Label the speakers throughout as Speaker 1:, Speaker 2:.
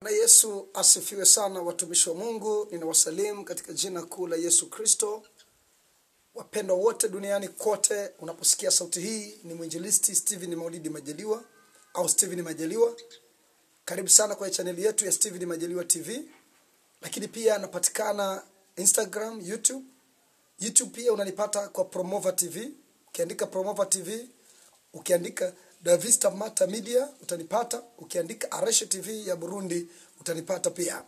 Speaker 1: Na Yesu asifiwe sana, watumishi wa Mungu. Ninawasalimu katika jina kuu la Yesu Kristo. Wapendwa wote duniani kote, unaposikia sauti hii, ni mwinjilisti Steven Maulidi Majaliwa au Steven Majaliwa. Karibu sana kwa channel yetu ya Steven Majaliwa TV. Lakini pia napatikana Instagram, YouTube. YouTube pia unanipata kwa Promova TV. Ukiandika Promova TV, ukiandika Davista Mata Media utanipata, ukiandika Areshe TV ya Burundi utanipata pia.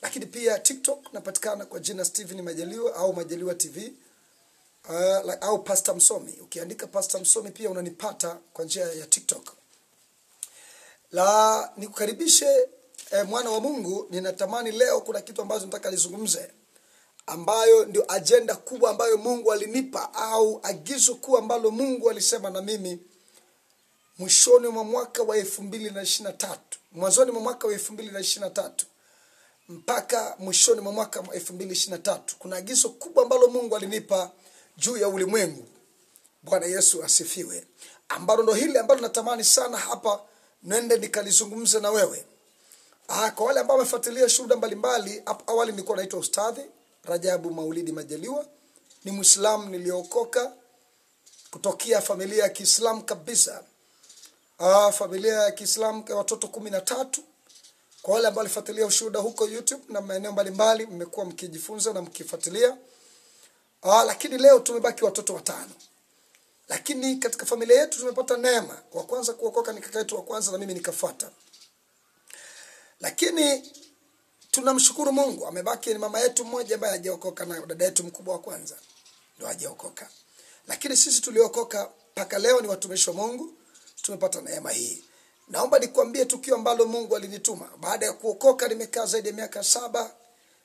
Speaker 1: Lakini pia TikTok napatikana kwa jina Steven Majaliwa au Majaliwa TV au Pastor Msomi. Ukiandika Pastor Msomi pia unanipata kwa njia ya TikTok. Nikukaribishe mwana wa Mungu. Ninatamani leo kuna kitu ambacho nataka nizungumze, ambayo ndio agenda kubwa ambayo Mungu alinipa, au agizo kuu ambalo Mungu alisema na mimi mwishoni mwa mwaka wa 2023, mwanzoni mwa mwaka wa 2023 mpaka mwishoni mwa mwaka wa 2023. Kuna agizo kubwa ambalo Mungu alinipa juu ya ulimwengu. Bwana Yesu asifiwe. Ambalo ndo hili ambalo natamani sana hapa nende nikalizungumze na wewe. Kwa wale ambao wamefuatilia shuhuda mbalimbali, hapo awali nilikuwa naitwa Ustadhi Rajabu Maulidi Majaliwa. Ni Muislamu niliokoka kutokea familia ya Kiislamu kabisa. Familia ya Kiislamu kwa watoto 13. Kwa wale ambao walifuatilia ushuhuda huko YouTube na maeneo mbalimbali, mmekuwa mkijifunza na mkifuatilia. Lakini leo tumebaki watoto 5. Lakini katika familia yetu tumepata neema. Wa kwanza kuokoka ni kaka yetu wa kwanza, na mimi nikafuata. Lakini tunamshukuru Mungu, amebaki ni mama yetu mmoja ambaye hajaokoka, na dada yetu mkubwa wa kwanza ndio hajaokoka. Lakini sisi tuliokoka mpaka leo ni watumishi wa Mungu, tumepata neema hii. Naomba nikwambie tukio ambalo Mungu alinituma. Baada ya kuokoka nimekaa zaidi ya miaka 7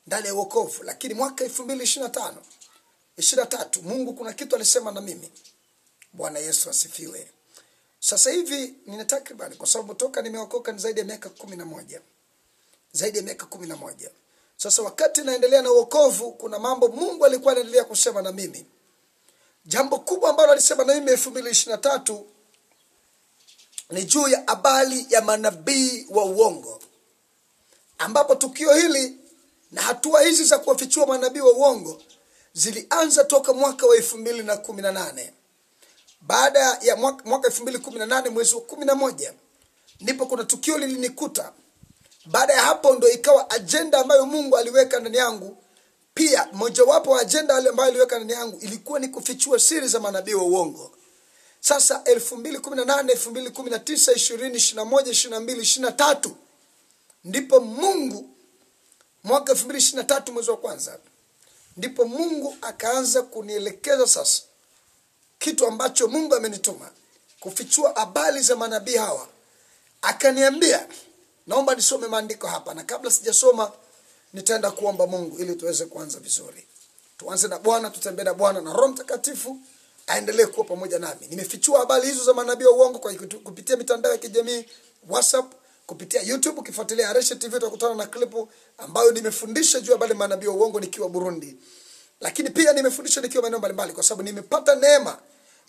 Speaker 1: ndani ya wokovu. Lakini mwaka 2023 Mungu kuna kitu alisema na mimi. Bwana Yesu asifiwe. Sasa hivi nina takriban, kwa sababu toka nimeokoka ni zaidi ya miaka 11. Zaidi ya miaka 11. Sasa wakati naendelea na wokovu, kuna mambo Mungu alikuwa anaendelea kusema na mimi. Jambo kubwa ambalo alisema na mimi 2023 ni juu ya habari ya manabii wa uongo, ambapo tukio hili na hatua hizi za kuwafichua manabii wa uongo zilianza toka mwaka wa 2018. Baada ya mwaka 2018 mwezi wa 11 ndipo kuna tukio lilinikuta. Baada ya hapo ndo ikawa agenda ambayo Mungu aliweka ndani yangu. Pia mojawapo wa agenda ambayo aliweka ndani yangu ilikuwa ni kufichua siri za manabii wa uongo. Sasa 2018, 2019, 20, 21, 22, 23 ndipo Mungu, mwaka 2023 mwezi wa kwanza, ndipo Mungu akaanza kunielekeza sasa kitu ambacho Mungu amenituma kufichua habari za manabii hawa. Akaniambia naomba nisome maandiko hapa, na kabla sijasoma nitaenda kuomba Mungu ili tuweze kuanza vizuri. Tuanze na Bwana, tutembee na Bwana, na Roho Mtakatifu aendelee kuwa pamoja nami. Nimefichua habari hizo za manabii wa uongo kwa kupitia mitandao ya kijamii, WhatsApp, kupitia YouTube. Ukifuatilia Areshe TV utakutana na klipu ambayo nimefundisha juu ya habari manabii wa uongo nikiwa Burundi. Lakini pia nimefundisha nikiwa maeneo mbalimbali, kwa sababu nimepata neema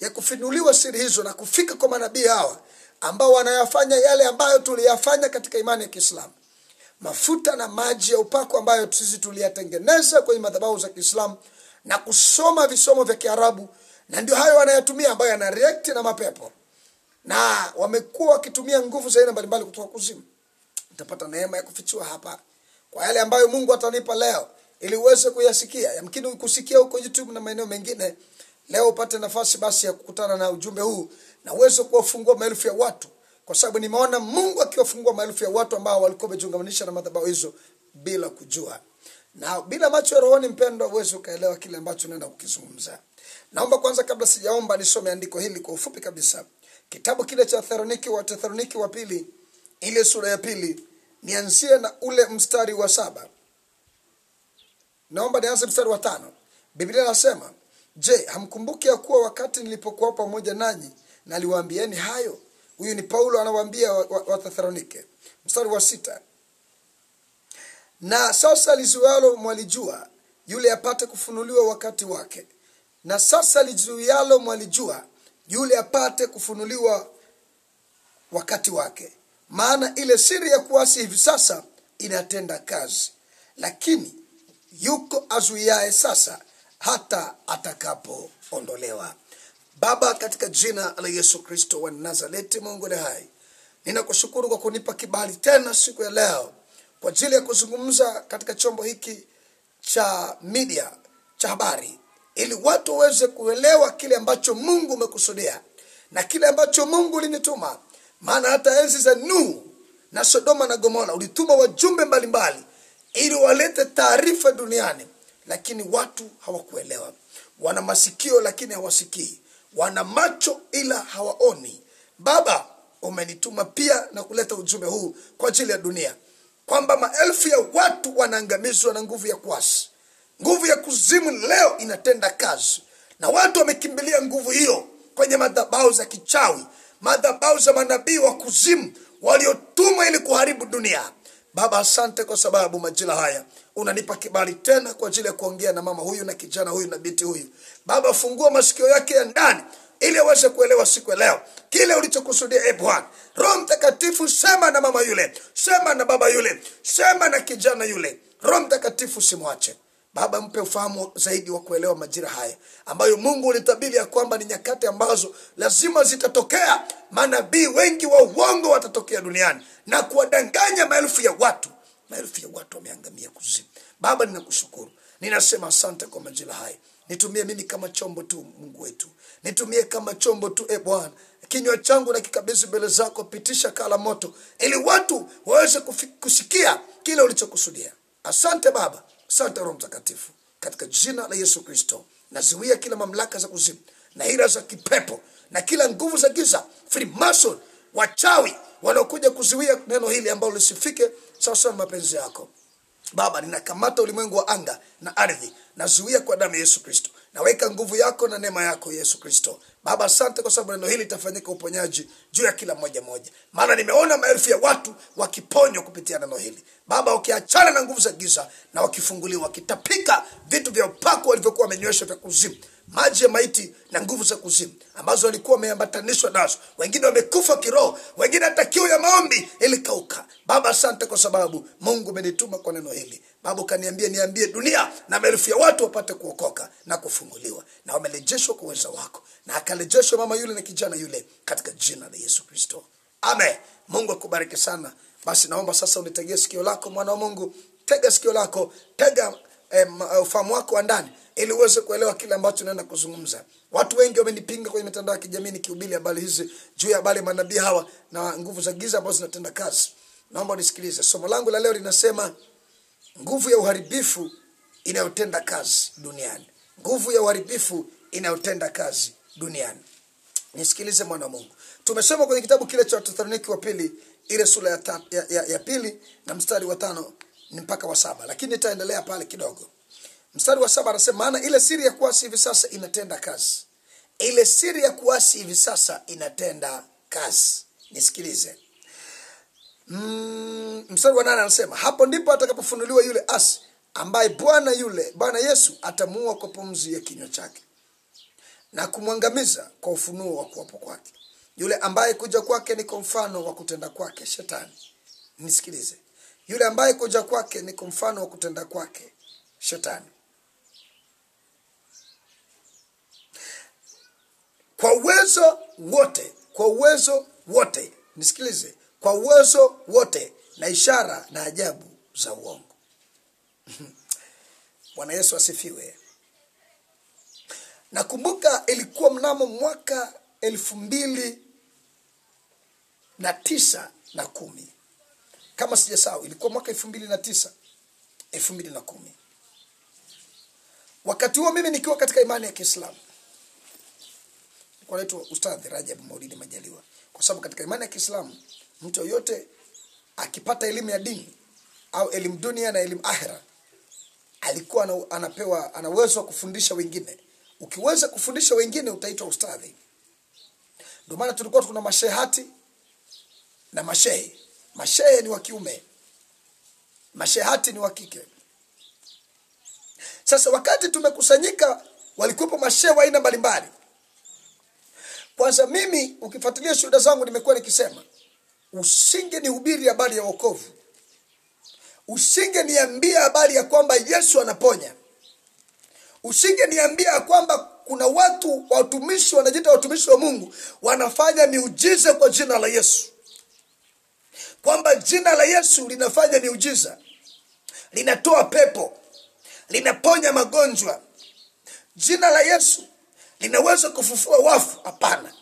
Speaker 1: ya kufinuliwa siri hizo na kufika kwa manabii hawa ambao wanayafanya yale ambayo tuliyafanya katika imani ya Kiislamu. Mafuta na maji ya upako ambayo sisi tuliyatengeneza kwenye madhabahu za Kiislamu na kusoma visomo vya Kiarabu, na ndio hayo wanayatumia ambayo yana react na mapepo, na wamekuwa wakitumia nguvu za aina mbalimbali kutoka kuzimu. Nitapata neema ya kufichua hapa kwa yale ambayo Mungu atanipa leo ili uweze kuyasikia. Yamkini ukusikia huko YouTube na maeneo mengine. Leo upate nafasi basi ya kukutana na ujumbe huu na uweze kuwafungua maelfu ya watu, kwa sababu nimeona Mungu akiwafungua maelfu ya watu ambao walikuwa wamejiungamanisha na madhabahu hizo bila kujua. Na bila macho ya rohoni, mpendwa, uweze ukaelewa kile ambacho naenda kukizungumza. Naomba kwanza, kabla sijaomba, nisome andiko hili kwa ufupi kabisa. Kitabu kile cha Wathesalonike wa pili, ile sura ya 2, nianzie na ule mstari wa 7. Naomba nianze mstari wa 5. Biblia inasema, "Je, hamkumbuki ya kuwa wakati nilipokuwa pamoja nanyi naliwaambieni hayo?" Huyu ni Paulo anawaambia Wathesalonike. Mstari wa 6. "Na sasa lizuialo mwalijua, yule apate kufunuliwa wakati wake. Na sasa lizuialo mwalijua, yule apate kufunuliwa wakati wake. Maana ile siri ya kuasi hivi sasa inatenda kazi, lakini yuko azuiaye sasa hata atakapoondolewa. Baba, katika jina la Yesu Kristo wa Nazareti, Mungu aliye hai, ninakushukuru kwa kunipa kibali tena siku ya leo kwa ajili ya kuzungumza katika chombo hiki cha media cha habari, ili watu waweze kuelewa kile ambacho Mungu umekusudia na kile ambacho Mungu linituma. Maana hata enzi za Nuhu na Sodoma na Gomora ulituma wajumbe mbalimbali ili walete taarifa duniani, lakini watu hawakuelewa. Wana masikio lakini hawasikii, wana macho ila hawaoni. Baba, umenituma pia na kuleta ujumbe huu kwa ajili ya dunia, kwamba maelfu ya watu wanaangamizwa na nguvu ya kuasi. Nguvu ya kuzimu leo inatenda kazi, na watu wamekimbilia nguvu hiyo kwenye madhabahu za kichawi, madhabahu za manabii wa kuzimu waliotumwa ili kuharibu dunia. Baba, asante kwa sababu majira haya unanipa kibali tena kwa ajili ya kuongea na mama huyu na kijana huyu na binti huyu. Baba, fungua masikio yake ya ndani ili aweze kuelewa siku ya leo kile ulichokusudia. Bwana Roho Mtakatifu, sema na mama yule, sema na baba yule, sema na kijana yule. Roho Mtakatifu, simwache. Baba, mpe ufahamu zaidi wa kuelewa majira haya ambayo Mungu ulitabiri ya kwamba ni nyakati ambazo lazima zitatokea. Manabii wengi wa uongo watatokea duniani na kuwadanganya maelfu ya watu. Maelfu ya watu wameangamia kuzimu. Baba, ninakushukuru. Ninasema asante kwa majira haya. Nitumie mimi kama chombo tu, Mungu wetu. Nitumie kama chombo tu, Bwana. Kinywa changu na kikabidhi mbele zako, pitisha kala moto ili watu waweze kusikia kile ulichokusudia. Asante Baba, asante Roho Mtakatifu. Katika jina la Yesu Kristo, nazuia kila mamlaka za kuzimu na hila za kipepo na kila nguvu za giza, Freemason, wachawi wanaokuja kuzuia neno hili ambalo lisifike sawa sawa mapenzi yako. Baba, ninakamata ulimwengu wa anga na ardhi, nazuia kwa damu ya Yesu Kristo. Naweka nguvu yako na neema yako Yesu Kristo. Baba, asante kwa sababu neno hili litafanyika uponyaji juu ya kila mmoja mmoja. Maana nimeona maelfu ya watu wakiponywa kupitia neno hili. Baba, ukiachana na nguvu za giza na wakifunguliwa, wakitapika vitu vya upako walivyokuwa wamenyweshwa vya kuzimu, maji ya maiti na nguvu za kuzimu ambazo walikuwa wameambatanishwa nazo. Wengine wamekufa kiroho, wengine hata kiu ya maombi ilikauka. Baba, asante kwa sababu Mungu umenituma kwa neno hili. Baba, kaniambia niambie dunia na maelfu ya watu wapate kuokoka na kufunguliwa, na wamelejeshwa kwa uwezo wako, na akalejeshwa mama yule na kijana yule katika jina la Yesu Kristo. Amen. Mungu akubariki sana. Basi naomba sasa unitegee sikio lako, mwana wa Mungu. Tega sikio lako, tega ufahamu wako wa ndani ili uweze kuelewa kile ambacho naenda kuzungumza. Watu wengi wamenipinga kwenye mitandao ya kijamii nikihubiri habari hizi juu ya habari manabii hawa na nguvu za giza ambazo zinatenda kazi. Naomba unisikilize. Somo langu la leo linasema nguvu ya uharibifu inayotenda kazi duniani. Nguvu ya uharibifu inayotenda kazi duniani. Nisikilize mwana wa Mungu. Tumesoma kwenye kitabu kile cha Wathesalonike wa pili, ile sura ya pili na mstari wa 5 mpaka wa 7. Lakini nitaendelea pale kidogo. Mstari wa 7 anasema, maana ile siri ya kuasi hivi sasa inatenda kazi. Ile siri ya kuasi hivi sasa inatenda kazi. Nisikilize. Mstari wa 8 anasema, hapo ndipo atakapofunuliwa yule asi ambaye Bwana Yesu atamuua kwa pumzi ya kinywa chake na kumwangamiza kwa ufunuo wa kuwapo kwake. Yule ambaye kuja kwake ni kwa mfano wa kutenda kwake Shetani. Nisikilize. Yule ambaye kuja kwake ni kwa mfano wa kutenda kwake Shetani. Kwa uwezo wote, nisikilize, kwa uwezo wote na ishara na ajabu za uongo. Bwana Yesu asifiwe. Nakumbuka ilikuwa mnamo mwaka 2009 na 10. Kama sijasahau, ilikuwa mwaka 2009, 2010. Wakati huo mimi nikiwa katika imani ya Kiislamu. Kwa naitwa Ustadh Rajab Maulidi Majaliwa. Kwa sababu katika imani ya Kiislamu mtu yote akipata elimu ya dini au elimu dunia na elimu akhera, alikuwa ana uwezo wa kufundisha wengine. Ukiweza kufundisha wengine utaitwa ustadhi. Ndio maana tulikuwa tuna mashehati na mashehe. Mashehe ni wa kiume, mashehati ni wa kike. Sasa wakati tumekusanyika, walikuwepo mashehe wa aina mbalimbali. Kwanza mimi ukifuatilia shuhuda zangu nimekuwa nikisema, usingenihubiri habari ya wokovu, Usingeniambia habari ya kwamba Yesu anaponya. Usingeniambia kwamba kuna watu watumishi wanajiita watumishi wa Mungu wanafanya miujiza kwa jina la Yesu. Kwamba jina la Yesu linafanya miujiza, linatoa pepo, linaponya magonjwa. Jina la Yesu linaweza kufufua wafu. Hapana.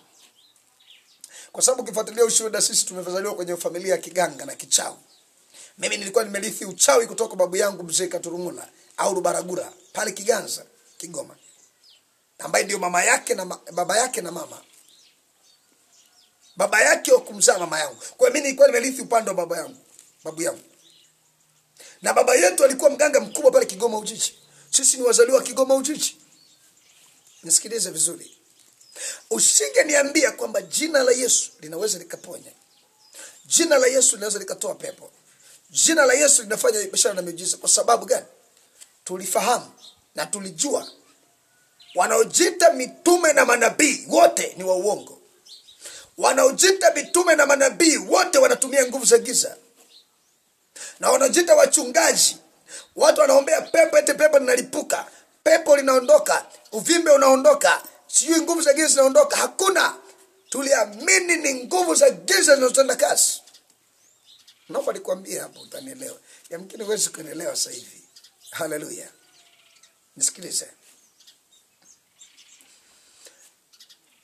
Speaker 1: Kwa sababu ukifuatilia ushuhuda, sisi tumezaliwa kwenye familia ya kiganga na kichawi. Mimi nilikuwa nimerithi uchawi kutoka babu yangu mzee Katurumula au Rubaragura pale Kiganza, Kigoma, ambaye ndio mama yake na baba yake na mama. Baba yake wakumzaa mama yangu. Kwa hiyo mimi nilikuwa nimerithi upande wa babu yangu. Na baba yetu alikuwa mganga mkubwa pale Kigoma Ujiji. Sisi ni wazaliwa Kigoma Ujiji. Nisikilize vizuri. Usingeniambia kwamba jina la Yesu linaweza likaponya. Jina la Yesu linaweza likatoa pepo. Jina la Yesu linafanya biashara na miujiza. Kwa sababu gani? Tulifahamu na tulijua wanaojiita mitume na manabii wote ni wa uongo. Wanaojiita mitume na manabii wote wanatumia nguvu za giza. Na wanaojiita wachungaji, watu wanaombea pepo, eti pepo linalipuka, pepo linaondoka, uvimbe unaondoka, sijui nguvu za giza zinaondoka. Hakuna. Tuliamini ni nguvu za giza zinazotenda kazi. Naomba nikwambie hapo utanielewa. Yamkini huwezi kunielewa sasa hivi. Haleluya. Nisikilize.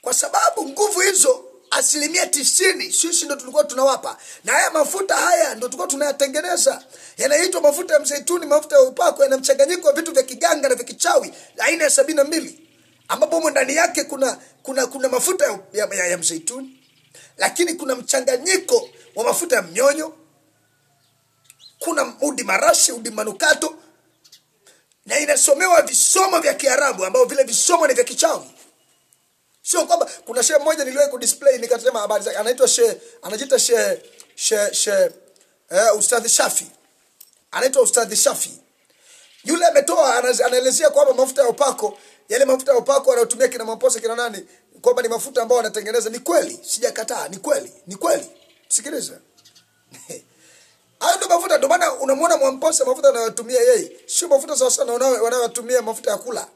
Speaker 1: Kwa sababu nguvu hizo 90% sisi ndio tulikuwa tunawapa. Na haya mafuta haya ndio tulikuwa tunayatengeneza. Yanaitwa mafuta ya mzeituni, mafuta ya upako, yana mchanganyiko wa vitu vya kiganga na vya kichawi aina ya 72. Ambapo ndani yake kuna mafuta ya mzeituni, lakini kuna mchanganyiko wa mafuta ya mnyonyo, kuna udi marashi, udi manukato, na inasomewa visomo vya Kiarabu ambao vile visomo ni vya kichawi. Sio kwamba kuna shehe mmoja niliwahi kudisplay nikasema habari zake, anaitwa anajiita Ustadh Shafi. Anaitwa Ustadh Shafi. Yule ametoa anaelezea kwamba mafuta ya upako, yale mafuta ya upako wanayotumia kina Mamposa kina nani, kwamba ni mafuta ambao wanatengeneza. Ni kweli, sijakataa, ni kweli. Sikiliza. Hayo ndio mafuta. Ndio maana unamwona Mamposa mafuta anayotumia yeye sio mafuta sawa sana wanayotumia mafuta ya kula.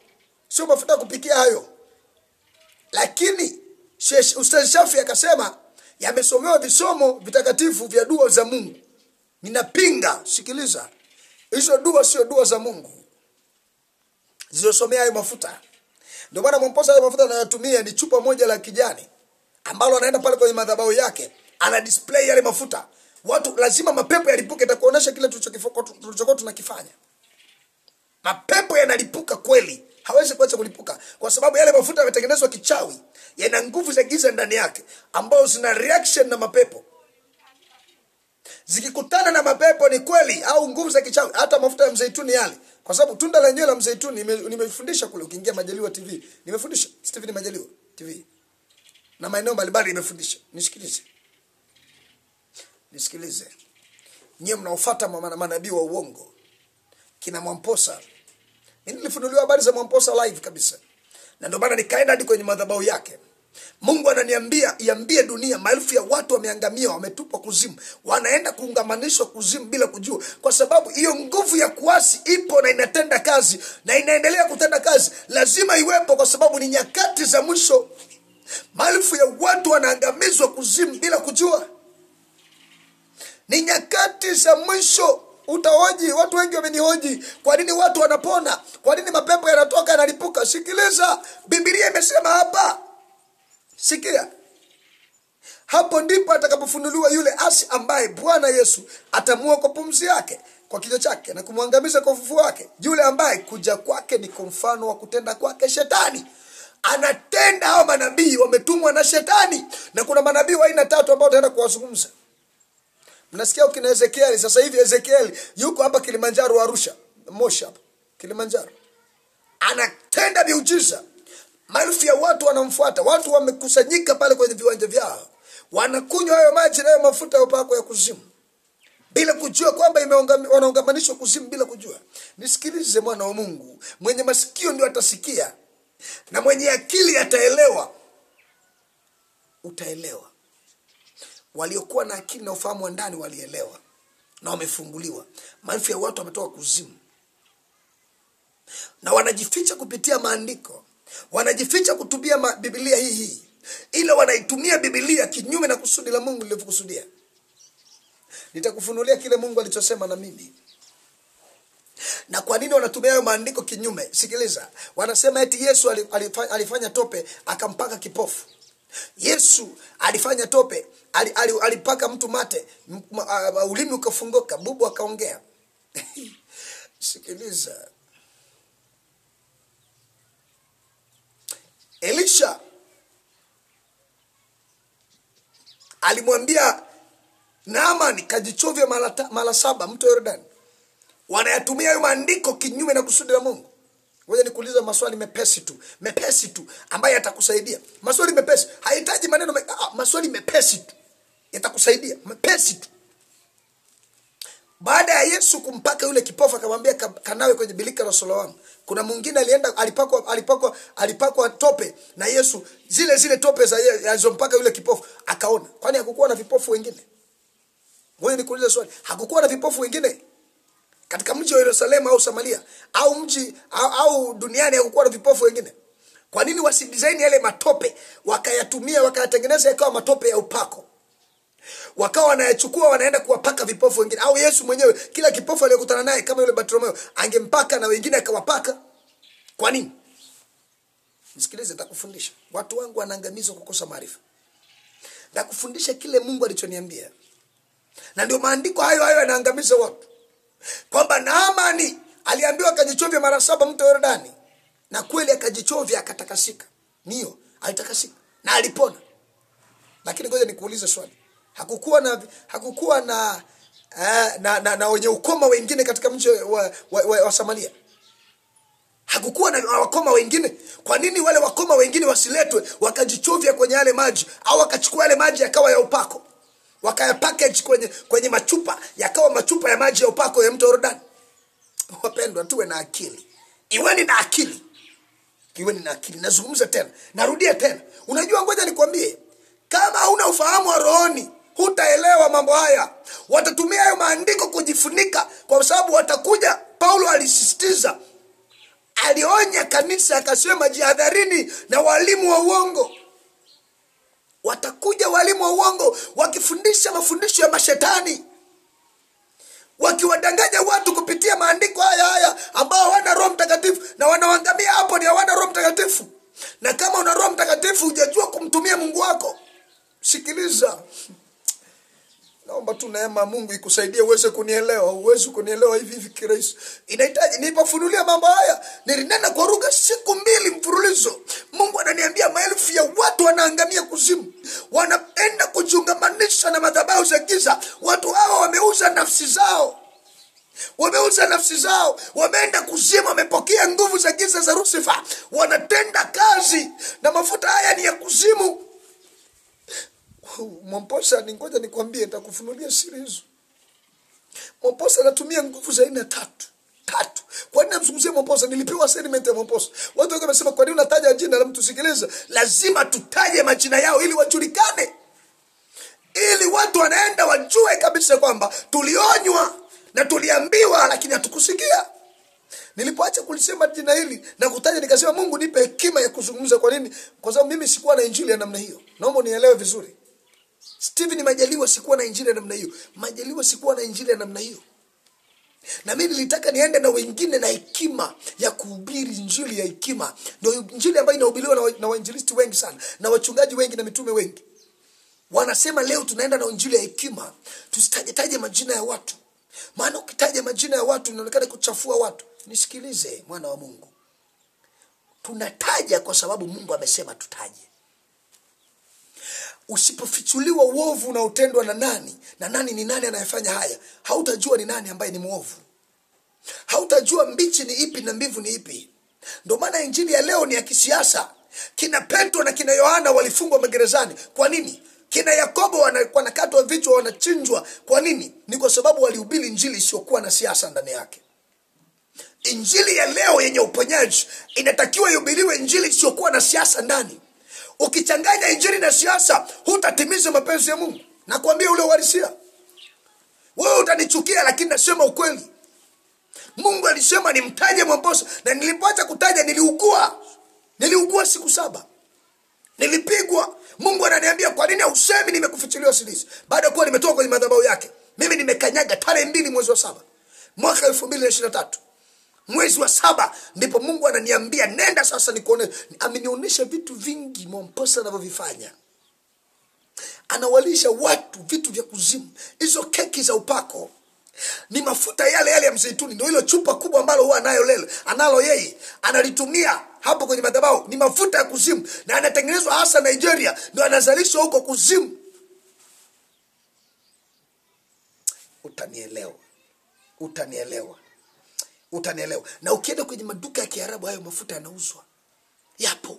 Speaker 1: Sio mafuta kupikia hayo. Lakini Ustadh Shafi akasema yamesomewa visomo vitakatifu vya dua za Mungu. Ninapinga, sikiliza. Hizo dua sio dua za Mungu. Zilizosomea hayo mafuta. Ndio maana Mamposa hayo mafuta anayotumia ni chupa moja la kijani ambalo anaenda pale kwenye madhabahu yake, ana display yale mafuta. Watu lazima mapepo yalipuke, itakuonesha kile tulichokuwa tunakifanya. Mapepo yanalipuka kweli. Hawezi kuacha kulipuka kwa sababu yale mafuta yametengenezwa kichawi, yana nguvu za giza ndani yake ambazo zina reaction na mapepo. Zikikutana na mapepo ni kweli au nguvu za kichawi. Hata mafuta ya mzeituni yale, kwa sababu tunda lenyewe la mzeituni nimefundisha kule, ukiingia Majaliwa TV nimefundisha, Steven Majaliwa TV na maeneo mbalimbali nimefundisha. Nisikilize. Nyie mnaofuata manabii wa uongo kina Mamposa. Mimi nilifunuliwa habari za Mamposa live kabisa. Na ndio maana nikaenda hadi kwenye madhabahu yake. Mungu ananiambia iambie dunia maelfu ya watu wameangamia, wametupwa kuzimu, wanaenda kuungamanishwa kuzimu bila kujua. Kwa sababu hiyo nguvu ya kuasi ipo na inatenda kazi na inaendelea kutenda kazi. Lazima iwepo kwa sababu ni nyakati za mwisho. Maelfu ya watu wanaangamizwa kuzimu bila kujua. Ni nyakati za mwisho. Utahoji, watu wengi wamenihoji, kwa nini watu wanapona? Kwa nini mapepo yanatoka yanalipuka? Sikiliza, Biblia imesema hapa. Sikia. Hapo ndipo atakapofunuliwa yule asi ambaye Bwana Yesu atamua kwa pumzi yake, kwa kichwa chake, na kumwangamiza kwa ufufuo wake. Yule ambaye kuja kwake ni kwa mfano wa kutenda kwake Shetani. Anatenda. hao manabii wametumwa na Shetani. Na kuna manabii wa aina 3 ambao tutaenda kuwazungumza. Mnasikia ukina Ezekiel, sasa hivi Ezekiel yuko hapa Kilimanjaro, Arusha, Moshi hapa Kilimanjaro. Anatenda miujiza. Maelfu ya watu wanamfuata. Watu wamekusanyika pale kwenye viwanja vyao. Wanakunywa hayo maji na hayo mafuta ya upako ya kuzimu, bila kujua kwamba wanaungamanishwa kuzimu bila kujua. Nisikilize mwana wa Mungu, mwenye masikio ndio atasikia na mwenye akili ataelewa. Utaelewa. Waliokuwa na akili na ufahamu wa ndani walielewa. na wamefunguliwa. Maelfu ya watu wametoka kuzimu na wanajificha kupitia maandiko, wanajificha kutumia Biblia hii, ila wanaitumia Biblia kinyume na kusudi la Mungu lilivyokusudia. Nitakufunulia kile Mungu alichosema na mimi. Na kwa nini wanatumia hayo maandiko kinyume? Sikiliza. Wanasema eti Yesu alifanya tope akampaka kipofu. Yesu alifanya tope, alipaka mtu mate, ulimi ukafunguka, bubu akaongea. Sikiliza. Elisha alimwambia Naamani kajichovya mara 7 mto Yordani. Wanayatumia hayo maandiko kinyume na kusudi la Mungu. Ngoja nikuulize maswali mepesi tu ambayo yatakusaidia. Maswali mepesi, haihitaji maneno maswali mepesi tu yatakusaidia, mepesi tu. Baada ya Yesu kumpaka yule kipofu akamwambia kanawe kwenye bilika la Siloamu, kuna mwingine alienda alipakwa tope na Yesu, zile tope alizompaka yule kipofu akaona. Kwani hakukuwa na vipofu wengine? Ngoja nikuulize swali, hakukuwa na vipofu wengine katika mji wa Yerusalemu au Samaria au mji au duniani? Hakukuwa na vipofu wengine? Kwa nini wasidesign yale matope wakayatumia wakayatengeneza yakawa matope ya upako, wakawa wanayachukua wanaenda kuwapaka vipofu wengine? Au Yesu mwenyewe kila kipofu aliyokutana naye kama yule Bartimayo angempaka na wengine akawapaka? Kwa nini? Nisikilize, nitakufundisha. Watu wangu wanaangamizwa kwa kukosa maarifa. Nitakufundisha kile Mungu alichoniambia. Na ndio maandiko hayo yanaangamiza watu. Kwamba Naamani aliambiwa akajichovya mara 7 mto Yordani, na kweli akajichovya akatakasika. Ndio, alitakasika na alipona. Lakini ngoja nikuulize swali. Hakukuwa na wenye ukoma wengine katika mji wa Samaria? Hakukuwa na wakoma wengine? Kwa nini wale wakoma wengine wasiletwe wakajichovya kwenye yale maji, au wakachukua yale maji yakawa ya upako, wakaya package kwenye machupa yakawa machupa ya maji ya upako ya mto Yordani? Wapendwa, tuwe na akili. Iweni na akili. Nazungumza tena, narudia tena. Unajua, ngoja nikwambie, kama huna ufahamu wa rohoni hutaelewa mambo haya. Watatumia hayo maandiko kujifunika, kwa sababu watakuja. Paulo alisisitiza, alionya kanisa akasema, jihadharini na walimu wa uongo. Watakuja walimu wa uongo wakifundisha mafundisho ya mashetani, wakiwadanganya watu kupitia maandiko haya ambao hawana Roho Mtakatifu, na wanaangamia hapo. Ni hawana Roho Mtakatifu. Na kama una Roho Mtakatifu hujajua kumtumia Mungu wako, sikiliza, naomba tu neema Mungu ikusaidie uweze kunielewa. Uweze kunielewa hivi kirahisi. Inahitaji nipafunulia mambo haya. Nilinena kwa lugha siku 2 mfululizo. Mungu ananiambia maelfu ya watu wanaangamia kuzimu, wanaenda kujiungamanisha na madhabahu za giza. Watu hawa wameuza nafsi zao, wameenda kuzimu, wamepokea nguvu za giza za Lucifer, wanatenda kazi na mafuta haya ni ya kuzimu. Mwamposa, ningoja nikwambie, nitakufunulia siri hizo. Mwamposa anatumia nguvu za aina tatu. Kwa nini namzungumzia Mwamposa? Nilipewa assignment ya Mwamposa. Watu wengi wamesema, kwa nini unataja jina la mtu? Sikiliza, lazima tutaje majina yao ili wajulikane, ili watu wanaenda wajue kabisa kwamba tulionywa na tuliambiwa, lakini hatukusikia. Nilipoacha kulisema jina hili na kutaja, nikasema, Mungu nipe hekima ya kuzungumza. Kwa nini? Kwa sababu mimi sikuwa na injili ya namna hiyo. Naomba nielewe vizuri. Steven Majaliwa sikuwa na injili ya namna hiyo. Majaliwa sikuwa na injili ya namna hiyo. Na mimi nilitaka niende na wengine na hekima ya kuhubiri injili ya hekima. Ndio injili ambayo inahubiriwa na wainjilisti wengi sana, na wachungaji wengi na mitume wengi. Wanasema leo tunaenda na injili ya hekima. Tusitaje majina ya watu. Maana ukitaja majina ya watu inaonekana kuchafua watu. Nisikilize mwana wa Mungu. Tunataja kwa sababu Mungu amesema tutaje. Usipofichuliwa uovu unaotendwa na nani ni nani anayefanya haya, hautajua ni nani ambaye ni muovu. Hautajua mbichi ni ipi na mbivu ni ipi. Ndio maana injili ya leo ni ya kisiasa. Kina Petro na kina Yohana walifungwa magerezani. Kwa nini? Kina Yakobo wanakatwa vichwa, wanachinjwa. Kwa nini? Ni kwa sababu walihubiri injili isiyokuwa na siasa ndani yake. Injili ya leo yenye uponyaji inatakiwa ihubiriwe injili isiyokuwa na siasa ndani. Ukichanganya injili na siasa, hutatimiza mapenzi ya Mungu. Nakwambia ule uhalisia. Wewe utanichukia lakini nasema ukweli. Mungu alisema nimtaje Mwamposa, na nilipoacha kutaja niliugua siku 7. Nilipigwa. Mungu ananiambia kwa nini usemi nimekufichilia siri? Baada ya kuwa nimetoka kwenye madhabahu yake. Mimi nimekanyaga tarehe 2 mwezi wa 7 mwaka 2023. Mwezi wa 7 ndipo Mungu ananiambia nenda sasa nikuone. Amenionyesha vitu vingi Mwamposa anavyovifanya. Anawalisha watu vitu vya kuzimu. Hizo keki za upako ni mafuta yale ya mzeituni. Ndio hilo chupa kubwa ambalo huwa analo yeye. Analitumia hapo kwenye madhabahu. Ni mafuta ya kuzimu na anatengenezwa hasa Nigeria. Ndio anazalishwa huko kuzimu. Utanielewa. Na ukienda kwenye maduka ya Kiarabu hayo mafuta yanauzwa. Yapo.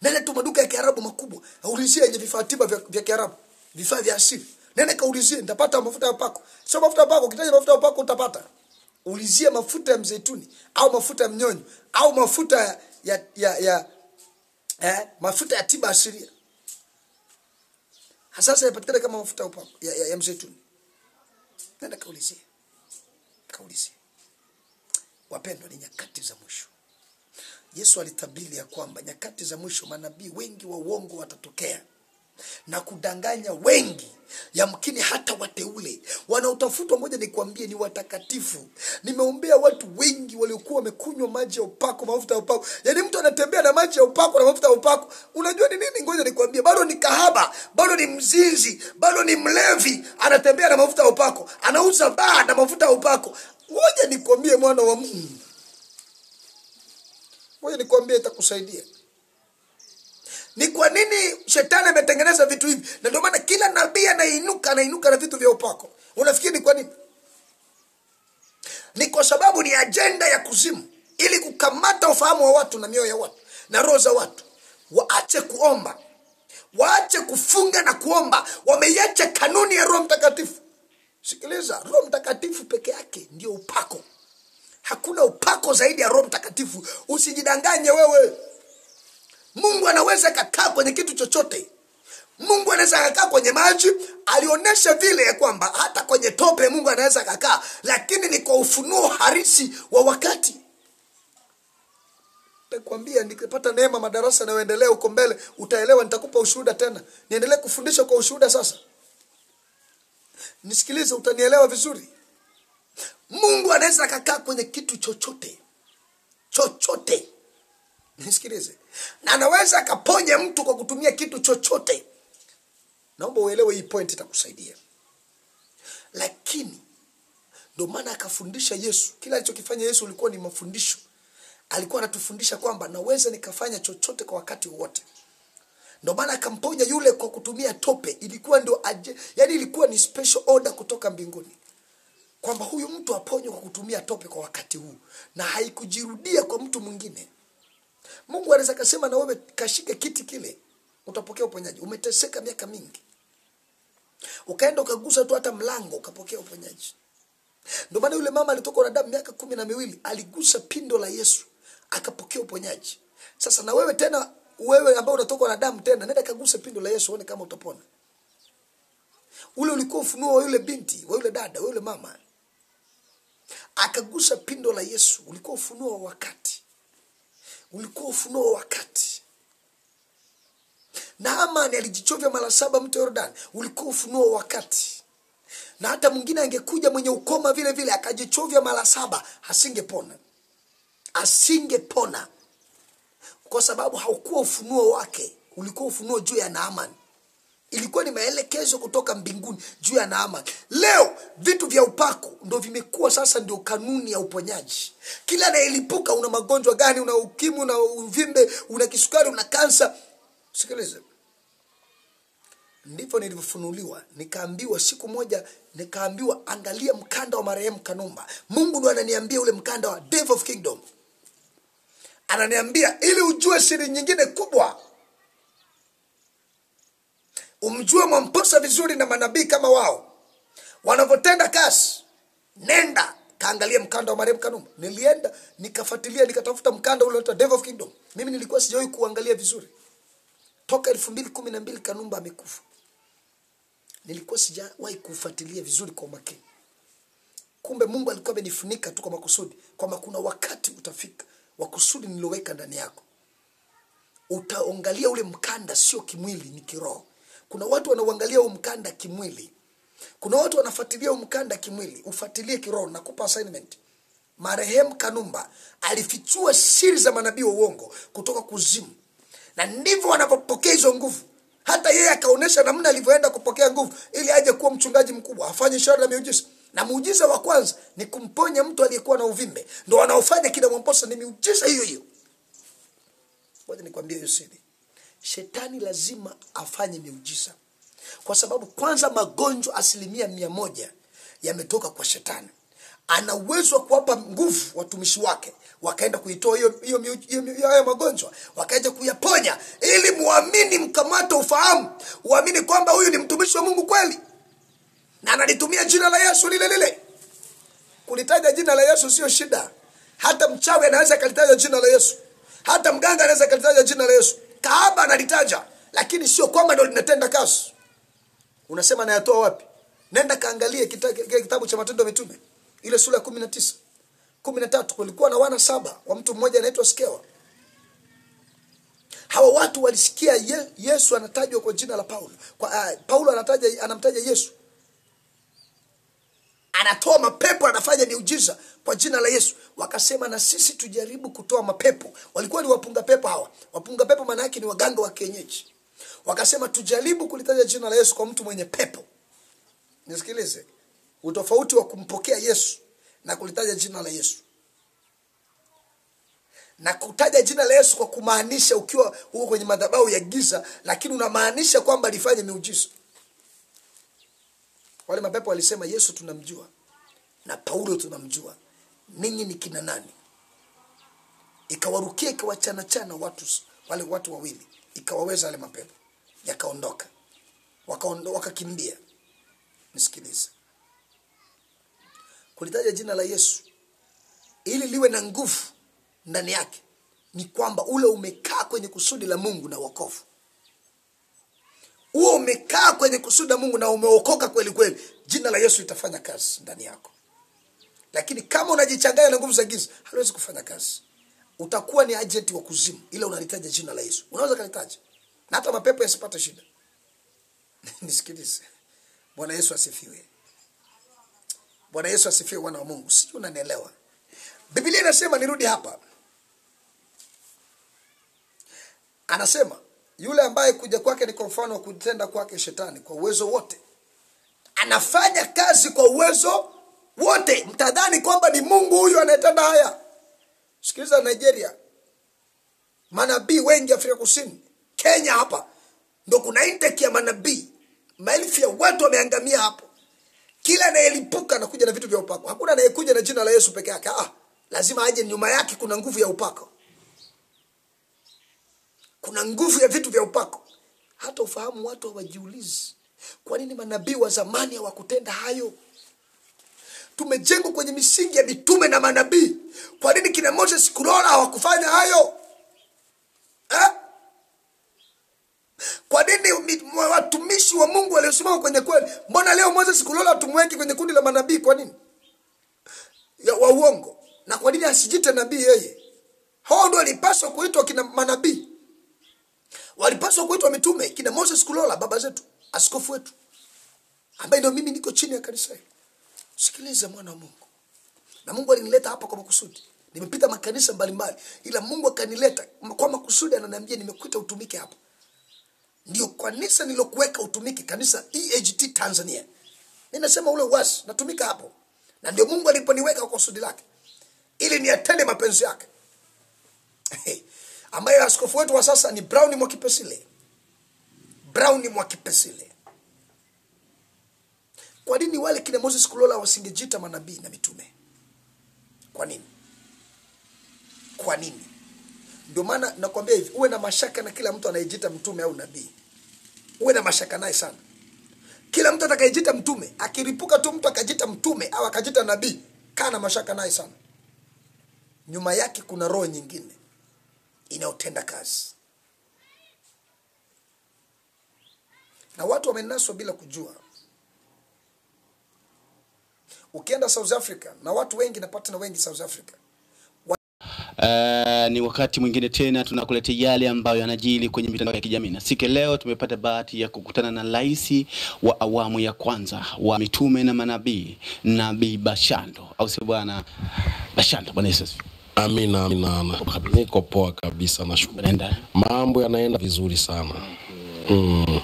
Speaker 1: Nenda tu maduka ya Kiarabu makubwa. Ulizia yenye vifaa tiba vya Kiarabu. Vifaa vya asili. Nenda kaulizie, nitapata mafuta ya upako. Sio mafuta ya upako, ukitaja mafuta ya upako utapata. Ulizia mafuta ya mzeituni au mafuta ya mnyonyo au mafuta mafuta ya tiba asilia. Hasa yapatikana kama mafuta ya upako ya mzeituni. Nenda kaulizie. Wapendwa, ni nyakati za mwisho. Yesu alitabiri ya kwamba nyakati za mwisho manabii wengi wa uongo watatokea na kudanganya wengi, yamkini hata wateule wanaotafutwa. Ngoja nikwambie, ni watakatifu. Nimeombea watu wengi waliokuwa wamekunywa maji ya upako, mafuta ya upako. Yaani mtu anatembea na maji ya upako na mafuta ya upako. Unajua ni nini? Ngoja nikwambie, bado ni kahaba, bado ni mzinzi, bado ni mlevi, anatembea na mafuta ya upako, anauza baa na mafuta ya upako. Ngoja nikwambie mwana wa Mungu, ngoja nikwambie itakusaidia. Ni kwa nini shetani ametengeneza vitu hivi? Na ndio maana kila nabii anainuka na vitu vya upako. Unafikiri ni kwa nini? Ni kwa sababu ni ajenda ya kuzimu, ili kukamata ufahamu wa watu na mioyo ya watu na roho za watu. Waache kuomba, waache kufunga na kuomba. Wameiacha kanuni ya Roho Mtakatifu. Sikiliza, Roho Mtakatifu peke yake ndio upako. Hakuna upako zaidi ya Roho Mtakatifu. Usijidanganye wewe. Mungu anaweza kukaa kwenye kitu chochote. Mungu anaweza kukaa kwenye maji. Alionyesha vile ya kwamba hata kwenye tope Mungu anaweza kukaa, lakini ni kwa ufunuo halisi wa wakati. Nitakwambia nikipata neema madarasa na uendelee huko mbele utaelewa. Nitakupa ushuhuda tena. Niendelee kufundisha kwa ushuhuda sasa. Nisikilize, utanielewa vizuri. Mungu anaweza kukaa kwenye kitu chochote. Nisikilize. Na anaweza akaponya mtu kwa kutumia kitu chochote. Naomba uelewe hii point, itakusaidia. Lakini ndio maana akafundisha Yesu. Kila alichokifanya Yesu ilikuwa ni mafundisho. Alikuwa anatufundisha kwamba naweza nikafanya chochote kwa wakati wote. Ndio maana akamponya yule kwa kutumia tope. Ilikuwa ndio yani ilikuwa ni special order kutoka mbinguni, kwamba huyu mtu aponywe kwa kutumia tope kwa wakati huu, na haikujirudia kwa mtu mwingine. Mungu anaweza kusema na wewe kashike kiti kile, utapokea uponyaji. Umeteseka miaka mingi, ukaenda ukagusa tu hata mlango ukapokea uponyaji. Ndio maana yule mama alitoka na damu miaka 12 aligusa pindo la Yesu akapokea uponyaji. Sasa na wewe tena, wewe ambao unatoka na damu tena, nenda kagusa pindo la Yesu uone kama utapona. Ule ulikuwa ufunuo wa yule binti, wa yule dada, wa yule mama. Akagusa pindo la Yesu, ulikuwa ufunuo wa wakati. Naamani alijichovya mara 7 mto Yordani, ulikuwa ufunuo wa wakati. Na hata mwingine angekuja mwenye ukoma vile vile akajichovya mara 7, asingepona. Kwa sababu haukuwa ufunuo wake, ulikuwa ufunuo juu ya Naamani. Ilikuwa ni maelekezo kutoka mbinguni juu ya Naamani. Leo vitu vya upako ndio vimekuwa sasa ndio kanuni ya uponyaji. Kila anayelipuka, una magonjwa gani, una ukimwi, una uvimbe, una kisukari, una kansa. Sikiliza. Ndipo nilivyofunuliwa, nikaambiwa siku moja, angalia mkanda wa marehemu Kanumba. Mungu ndo ananiambia ule mkanda wa Devil of Kingdom. Ananiambia ili ujue siri nyingine kubwa. Umjue Mwamposa vizuri na manabii kama wao wanavyotenda kazi. Nenda kaangalia mkanda wa marehemu Kanumba. Nilienda nikafuatilia, nikatafuta mkanda ule wa Devil of Kingdom. Mimi nilikuwa sijawahi kuangalia vizuri. Toka 2012 Kanumba amekufa. Nilikuwa sijawahi kufuatilia vizuri kwa makini. Kumbe Mungu alikuwa amenifunika tu kwa makusudi, kwamba kuna wakati utafika wa kusudi niloweka ndani yako. Utaangalia ule mkanda sio kimwili, ni kiroho. Kuna watu wanaangalia ule mkanda kimwili. Kuna watu wanafuatilia ule mkanda kimwili, ufuatilie kiroho. Nakupa assignment. Marehemu Kanumba alifichua siri za manabii wa uongo kutoka kuzimu. Na ndivyo wanapopokea hizo nguvu. Hata yeye akaonesha namna alivyoenda kupokea nguvu ili aje kuwa mchungaji mkubwa, afanye ishara na miujiza. Na muujiza wa kwanza ni kumponya mtu aliyekuwa na uvimbe. Ndio wanaofanya kila Mwamposa ni miujiza hiyo hiyo. Ngoja nikwambie hiyo siri. Shetani lazima afanye miujiza. Kwa sababu kwanza magonjwa 100% yametoka kwa shetani. Ana uwezo wa kuwapa nguvu watumishi wake, wakaenda kuitoa hiyo magonjwa, wakaja kuyaponya ili muamini, mkamate ufahamu, uamini kwamba huyu ni mtumishi wa Mungu kweli. Na analitumia jina la Yesu lile. Kulitaja jina la Yesu sio shida. Hata mchawi anaweza kulitaja jina la Yesu. Hata mganga anaweza kulitaja jina la Yesu. Kahaba analitaja, lakini sio kwamba ndio linatenda kazi. Unasema nayatoa wapi? Nenda kaangalie kitabu cha Matendo ya Mitume. Ile sura ya 19, 13, kulikuwa na wana 7 wa mtu mmoja anaitwa Skewa. Hawa watu walisikia Yesu anatajwa kwa jina la Paulo. Paulo anamtaja Yesu. Anatoa mapepo, anafanya miujiza kwa jina la Yesu. Wakasema na sisi tujaribu kutoa mapepo. Walikuwa ni wapunga pepo hawa. Wapunga pepo maana yake ni waganga wa kienyeji. Wakasema tujaribu kulitaja jina la Yesu kwa mtu mwenye pepo. Nisikilize. Utofauti wa kumpokea Yesu na kulitaja jina la Yesu. Na kutaja jina la Yesu kwa kumaanisha ukiwa huko kwenye madhabahu ya giza, lakini unamaanisha kwamba alifanya miujiza. Wale mapepo walisema Yesu tunamjua na Paulo tunamjua, ninyi ni kina nani? Ikawarukia, ikawachana wale watu wawili, ikawaweza wale mapepo, yakaondoka, wakakimbia. Nisikilize. Kulitaja jina la Yesu ili liwe na nguvu ndani yake ni kwamba ule umekaa kwenye kusudi la Mungu na wokovu. Uwe umekaa kwenye kusudi la Mungu na umeokoka kweli kweli, jina la Yesu litafanya kazi ndani yako. Lakini kama unajichanganya na nguvu za giza, haliwezi kufanya kazi. Utakuwa ni agent wa kuzimu, ila unalitaja jina la Yesu. Unaweza kulitaja na hata mapepo yasipate shida. Nisikilize. Bwana Yesu asifiwe. Bwana Yesu asifiwe, wana wa Mungu. Sijui unanielewa. Biblia inasema, nirudi hapa. Anasema yule ambaye kuja kwake ni kwa mfano wa kutenda kwake shetani kwa uwezo wote. Anafanya kazi kwa uwezo wote. Mtadhani kwamba ni Mungu huyu anayetenda haya. Sikiliza, Nigeria, manabii wengi Afrika Kusini, Kenya hapa, ndio kuna intake ya manabii. Maelfu ya watu wameangamia hapo. Kila anayelipuka anakuja na vitu vya upako. Hakuna anayekuja na jina la Yesu peke yake. Lazima aje nyuma yake kuna nguvu ya upako. Kuna nguvu ya vitu vya upako. Hata ufahamu watu hawajiulizi, kwa nini manabii wa zamani hawakutenda hayo? Tumejengwa kwenye misingi ya mitume na manabii. Kwa nini kina Moses Kulola hawakufanya hayo? Kwa nini watumishi wa Mungu waliosimama kwenye kweli? Mbona leo Moses Kulola tumweke kwenye kundi la manabii? Kwa nini? Wa uongo. Na kwa nini asijite nabii yeye? Hao ndio walipaswa kuitwa kina manabii. Walipaswa kuitwa mitume, kina Moses Kulola, baba zetu, askofu wetu, ambaye ndio mimi niko chini ya kanisa hili. Sikiliza mwana wa Mungu. Na Mungu alinileta hapa kwa makusudi. Nimepita makanisa mbalimbali, ila Mungu akanileta kwa makusudi, ananiambia nimekuita utumike hapa. Ndio kanisa nilokuweka utumike, kanisa EAGT Tanzania. Ninasema ule wazi, natumika hapo. Na ndio Mungu aliponiweka kwa kusudi lake, ili niatende mapenzi yake. Ambaye askofu wetu wa sasa ni Brown Mwakipesile. Brown Mwakipesile. Kwa nini wale kina Moses Kulola wasingejita manabii na mitume? Kwa nini? Kwa nini? Ndio maana nakwambia hivi, uwe na mashaka na kila mtu anayejita mtume au nabii. Uwe na mashaka naye sana. Kila mtu atakayejita mtume, akiripuka tu mtu akajita mtume au akajita nabii, kana mashaka naye sana. Nyuma yake kuna roho nyingine inaotenda kazi. Na watu wamenaswa bila kujua. Ukienda South Africa na watu wengi na partner wengi South Africa.
Speaker 2: Ni wakati mwingine tena tunakuletea yale ambayo yanajili kwenye mitandao ya kijamii. Na siku leo tumepata bahati ya kukutana na rais wa awamu ya kwanza wa mitume na manabii, Nabii Bashando. Au si bwana Bashando? Bwana Yesu.
Speaker 3: Amina. Niko poa kabisa, nashukuru. Mambo yanaenda vizuri sana.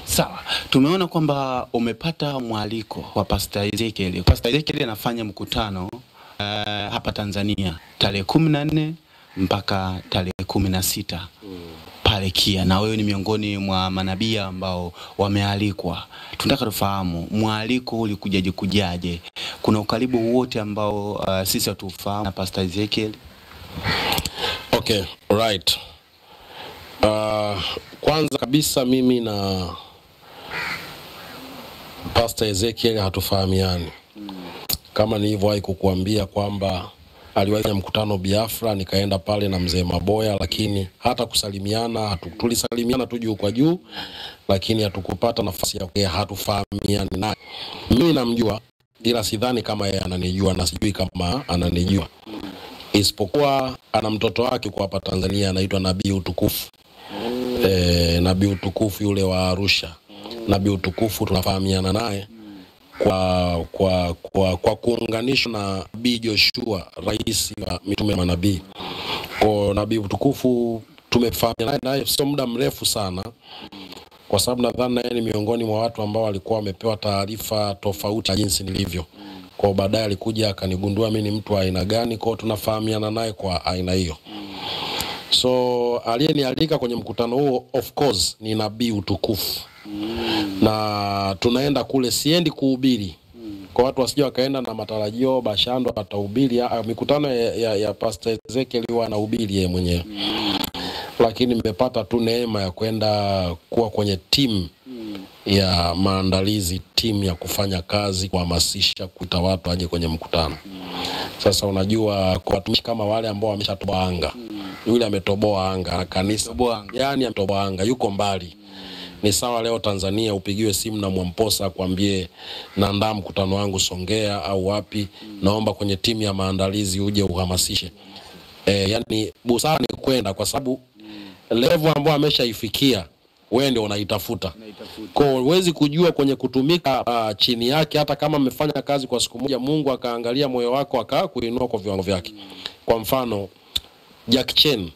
Speaker 2: Sawa. Tumeona kwamba umepata mwaliko wa Pastor Ezekiel. Pastor Ezekiel anafanya mkutano hapa Tanzania tarehe 14 mpaka tarehe 16 pale Kia, na wewe ni miongoni mwa manabii ambao wamealikwa. Tunataka tufahamu mwaliko ulikujaje? Kuna ukaribu wote ambao sisi hatufahamu na Pastor Ezekiel?
Speaker 3: Okay, right. Kwanza kabisa mimi na Pastor Ezekiel hatufahamiani. Kama nilivyowahi kukuambia kwamba aliwahi mkutano Biafra, nikaenda pale na mzee Maboya, lakini hata kusalimiana tulisalimiana tu juu kwa juu, lakini hatukupata nafasi ya hatufahamiani naye. Mimi namjua ila sidhani kama yeye ananijua na sijui kama ananijua. Isipokuwa ana mtoto wake kwa hapa Tanzania anaitwa Nabii Utukufu. Nabii Utukufu yule wa Arusha. Nabii Utukufu tunafahamiana naye kwa kuunganishwa na Nabii Joshua, rais wa mitume na manabii. Kwa Nabii Utukufu tumefahamiana naye sio muda mrefu sana, kwa sababu nadhani yeye ni miongoni mwa watu ambao walikuwa wamepewa taarifa tofauti jinsi nilivyo. Kwa baadaye alikuja akanigundua mimi ni mtu wa aina gani, kwa tunafahamiana naye kwa aina hiyo. So aliyenialika kwenye mkutano huo of course ni Nabii Utukufu. Na tunaenda kule, siendi kuhubiri. Kwa watu wasije wakaenda na matarajio Bashando atahubiri. Mikutano ya Pastor Ezekiel huwa anahubiri yeye mwenyewe. Lakini nimepata tu neema ya kwenda kuwa kwenye timu ya maandalizi, timu ya kufanya kazi, kuhamasisha, kuita watu aje kwenye mkutano. Sasa unajua kwa watumishi kama wale ambao wameshatoboa anga, yule ametoboa anga kanisa, yani ametoboa anga, yuko mbali. Ni sawa leo Tanzania upigiwe simu na Mwamposa kwambie naandaa mkutano wangu Songea au wapi, naomba kwenye timu ya maandalizi uje uhamasishe. Yani busara ni kwenda, kwa sababu level ambayo ameshaifikia wewe ndio unaitafuta. Kwa hiyo huwezi kujua kwenye kutumika chini yake, hata kama amefanya kazi kwa siku moja, Mungu akaangalia moyo wako akakuinua kwa viwango vyake. Kwa mfano Jack Chen